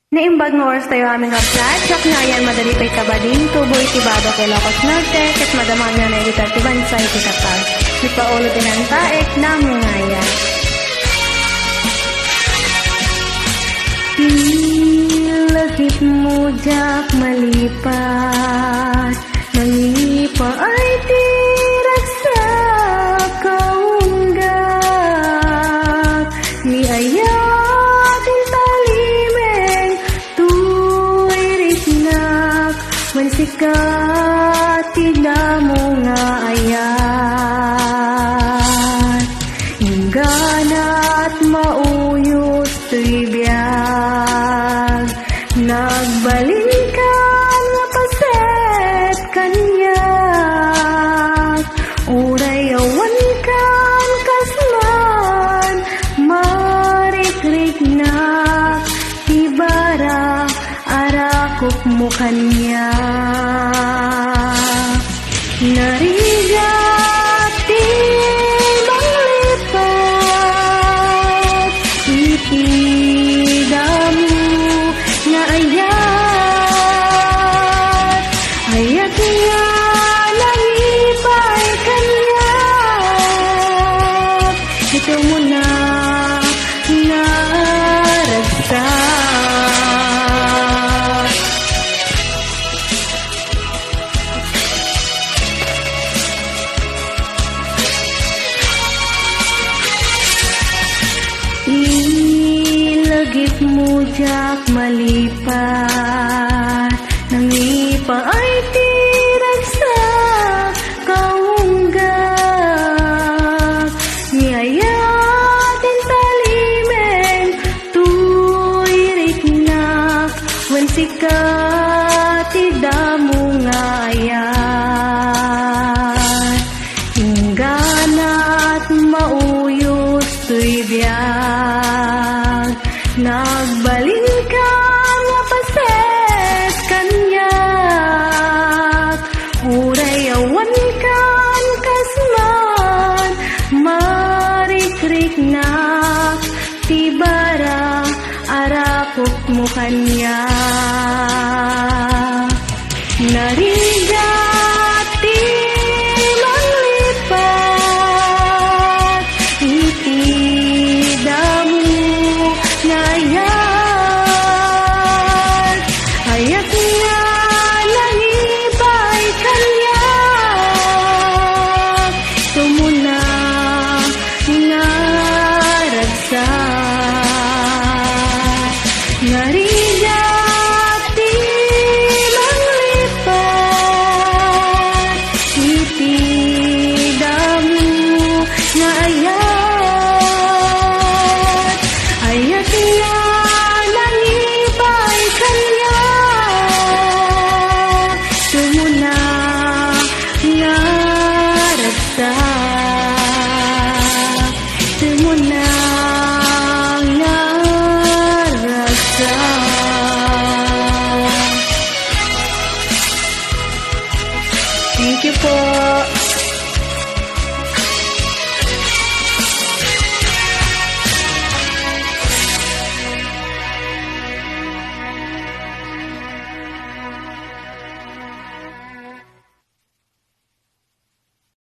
Naimbag nga oras tayo aming upload, sak na yan madali pa'y kabading, tubo itibado kay Locos Norte, kat madamag na na editar tibansa itikapag. Di pa ulo tinantaek na mungaya. Ilagip mo jak malipat, nangipa ay tirak sa kaunggak, ni ayatin talimeng tuwiriknak, mansikat tina mo nga ayat, ingganat mauyot tuy biyag, nagbalinkan nga paset kanyak, uray awan kan kasman, marikriknak, tibara arakop mo kanya. Narigati manglipat, itidamu na ayat, ayat niya nangipay kanya. Ito mo na naragsak. Ilagip mo jak malipat, nangipa ay tirag sa kaunggak, niayatin talimeng tuwiriknak, wansikat idamo nga ayat, ingganat mauyos tuy biyag, nagbalinkan nga paset kanyak, uray awan kan kasman, marikriknak, tibara arakop mo kanya. Narigati manglipat, itidamu na ayat, ayat niya nangibay kanya. Tumuna naragsak, narigati manglipat, itidamu na ayat, ayat niya nangibay kanya. Tumuna naragsak, tumuna